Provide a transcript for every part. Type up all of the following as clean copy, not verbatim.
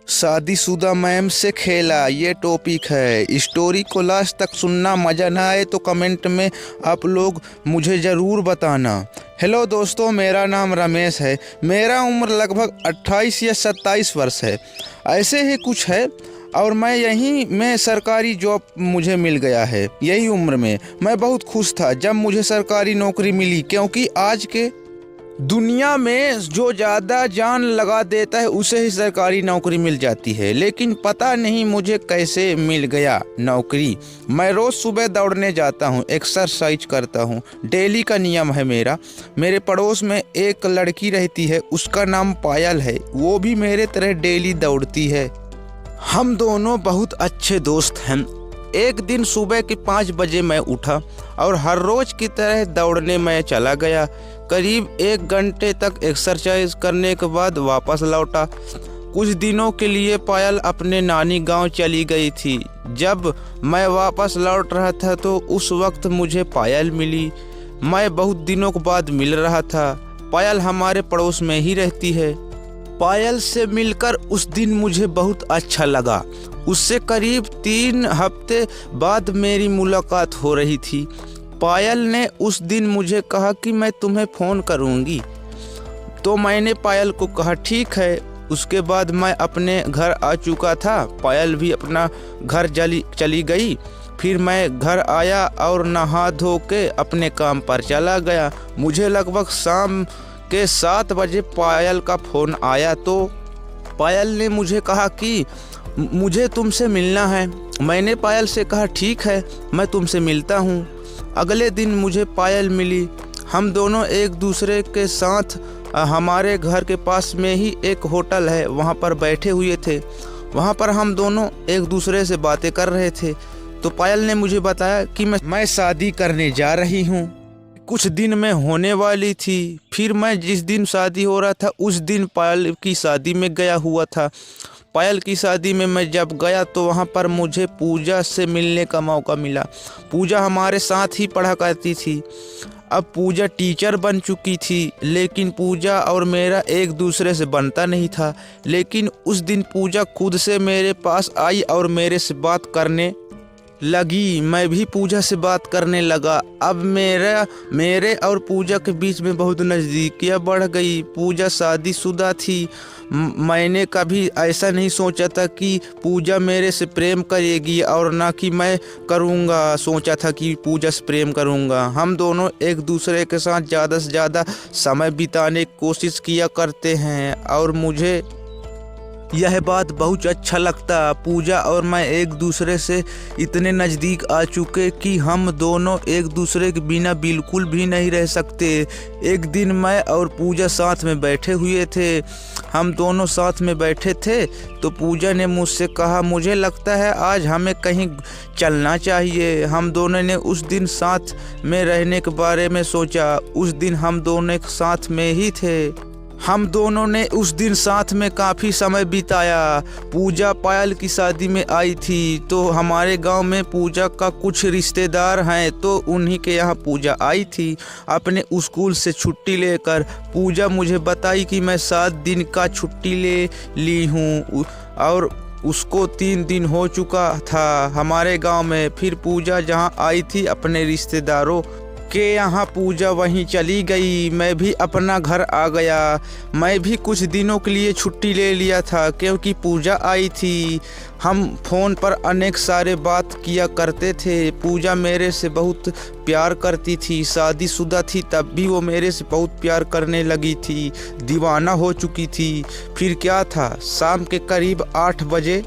शादीशुदा मैम से खेला, ये टॉपिक है। स्टोरी को लास्ट तक सुनना, मज़ा ना आए तो कमेंट में आप लोग मुझे ज़रूर बताना। हेलो दोस्तों, मेरा नाम रमेश है। मेरा उम्र लगभग 28 या 27 वर्ष है, ऐसे ही कुछ है। और मैं यहीं में सरकारी जॉब मुझे मिल गया है। यही उम्र में मैं बहुत खुश था जब मुझे सरकारी नौकरी मिली, क्योंकि आज के दुनिया में जो ज़्यादा जान लगा देता है उसे ही सरकारी नौकरी मिल जाती है। लेकिन पता नहीं मुझे कैसे मिल गया नौकरी। मैं रोज़ सुबह दौड़ने जाता हूँ, एक्सरसाइज करता हूँ, डेली का नियम है मेरा। मेरे पड़ोस में एक लड़की रहती है, उसका नाम पायल है। वो भी मेरे तरह डेली दौड़ती है। हम दोनों बहुत अच्छे दोस्त हैं। एक दिन सुबह के 5 बजे मैं उठा और हर रोज़ की तरह दौड़ने मैं चला गया। करीब 1 घंटे तक एक्सरसाइज करने के बाद वापस लौटा। कुछ दिनों के लिए पायल अपने नानी गांव चली गई थी। जब मैं वापस लौट रहा था तो उस वक्त मुझे पायल मिली। मैं बहुत दिनों के बाद मिल रहा था। पायल हमारे पड़ोस में ही रहती है। पायल से मिलकर उस दिन मुझे बहुत अच्छा लगा। उससे करीब 3 हफ्ते बाद मेरी मुलाकात हो रही थी। पायल ने उस दिन मुझे कहा कि मैं तुम्हें फ़ोन करूंगी, तो मैंने पायल को कहा ठीक है। उसके बाद मैं अपने घर आ चुका था। पायल भी अपना घर चली गई। फिर मैं घर आया और नहा धो के अपने काम पर चला गया। मुझे लगभग शाम के 7 बजे पायल का फ़ोन आया। तो पायल ने मुझे कहा कि मुझे तुमसे मिलना है। मैंने पायल से कहा ठीक है, मैं तुमसे मिलता हूँ। अगले दिन मुझे पायल मिली। हम दोनों एक दूसरे के साथ हमारे घर के पास में ही एक होटल है, वहाँ पर बैठे हुए थे। वहाँ पर हम दोनों एक दूसरे से बातें कर रहे थे। तो पायल ने मुझे बताया कि मैं शादी करने जा रही हूँ, कुछ दिन में होने वाली थी। फिर मैं जिस दिन शादी हो रहा था उस दिन पायल की शादी में गया हुआ था। पायल की शादी में मैं जब गया तो वहाँ पर मुझे पूजा से मिलने का मौका मिला। पूजा हमारे साथ ही पढ़ा करती थी। अब पूजा टीचर बन चुकी थी, लेकिन पूजा और मेरा एक दूसरे से बनता नहीं था। लेकिन उस दिन पूजा खुद से मेरे पास आई और मेरे से बात करने लगी। मैं भी पूजा से बात करने लगा। अब मेरे और पूजा के बीच में बहुत नज़दीकियाँ बढ़ गई। पूजा शादीशुदा थी। मैंने कभी ऐसा नहीं सोचा था कि पूजा मेरे से प्रेम करेगी, और ना कि मैं करूँगा। सोचा था कि पूजा से प्रेम करूँगा। हम दोनों एक दूसरे के साथ ज़्यादा से ज़्यादा समय बिताने की कोशिश किया करते हैं, और मुझे यह बात बहुत अच्छा लगता। पूजा और मैं एक दूसरे से इतने नज़दीक आ चुके कि हम दोनों एक दूसरे के बिना बिल्कुल भी नहीं रह सकते। एक दिन मैं और पूजा साथ में बैठे हुए थे। हम दोनों साथ में बैठे थे तो पूजा ने मुझसे कहा, मुझे लगता है आज हमें कहीं चलना चाहिए। हम दोनों ने उस दिन साथ में रहने के बारे में सोचा। उस दिन हम दोनों एक साथ में ही थे। हम दोनों ने उस दिन साथ में काफ़ी समय बिताया। पूजा पायल की शादी में आई थी, तो हमारे गांव में पूजा का कुछ रिश्तेदार हैं, तो उन्हीं के यहाँ पूजा आई थी अपने स्कूल से छुट्टी लेकर। पूजा मुझे बताई कि मैं 7 दिन का छुट्टी ले ली हूँ, और उसको 3 दिन हो चुका था हमारे गांव में। फिर पूजा जहाँ आई थी अपने रिश्तेदारों के यहाँ, पूजा वहीं चली गई। मैं भी अपना घर आ गया। मैं भी कुछ दिनों के लिए छुट्टी ले लिया था क्योंकि पूजा आई थी। हम फ़ोन पर अनेक सारे बात किया करते थे। पूजा मेरे से बहुत प्यार करती थी। शादीशुदा थी तब भी वो मेरे से बहुत प्यार करने लगी थी, दीवाना हो चुकी थी। फिर क्या था, शाम के करीब 8 बजे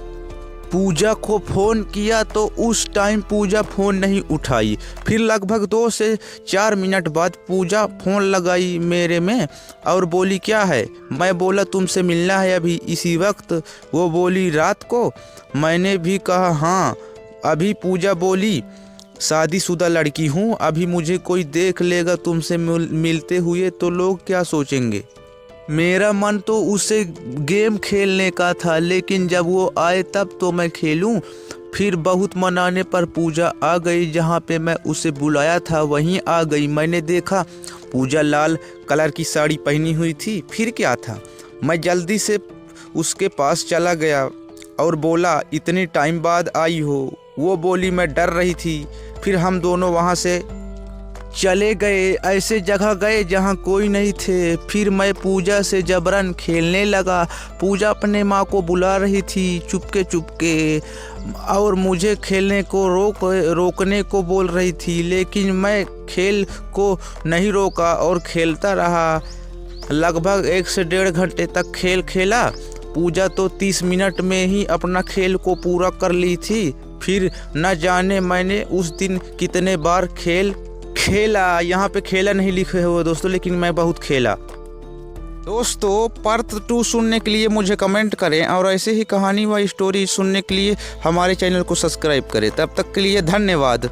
पूजा को फ़ोन किया तो उस टाइम पूजा फ़ोन नहीं उठाई। फिर लगभग 2 से 4 मिनट बाद पूजा फ़ोन लगाई मेरे में और बोली क्या है। मैं बोला तुमसे मिलना है अभी इसी वक्त। वो बोली रात को। मैंने भी कहा हाँ अभी। पूजा बोली शादीशुदा लड़की हूँ, अभी मुझे कोई देख लेगा तुमसे मिलते हुए तो लोग क्या सोचेंगे। मेरा मन तो उसे गेम खेलने का था, लेकिन जब वो आए तब तो मैं खेलूं। फिर बहुत मनाने पर पूजा आ गई। जहाँ पे मैं उसे बुलाया था वहीं आ गई। मैंने देखा पूजा लाल कलर की साड़ी पहनी हुई थी। फिर क्या था, मैं जल्दी से उसके पास चला गया और बोला, इतनी टाइम बाद आई हो। वो बोली, मैं डर रही थी। फिर हम दोनों वहाँ से चले गए। ऐसे जगह गए जहाँ कोई नहीं थे। फिर मैं पूजा से जबरन खेलने लगा। पूजा अपने माँ को बुला रही थी चुपके चुपके और मुझे खेलने को रोकने को बोल रही थी, लेकिन मैं खेल को नहीं रोका और खेलता रहा। लगभग 1 से 1.5 घंटे तक खेल खेला। पूजा तो 30 मिनट में ही अपना खेल को पूरा कर ली थी। फिर न जाने मैंने उस दिन कितने बार खेला। यहाँ पे खेला नहीं लिखे हुए दोस्तों, लेकिन मैं बहुत खेला। दोस्तों पार्ट 2 सुनने के लिए मुझे कमेंट करें और ऐसे ही कहानी व स्टोरी सुनने के लिए हमारे चैनल को सब्सक्राइब करें। तब तक के लिए धन्यवाद।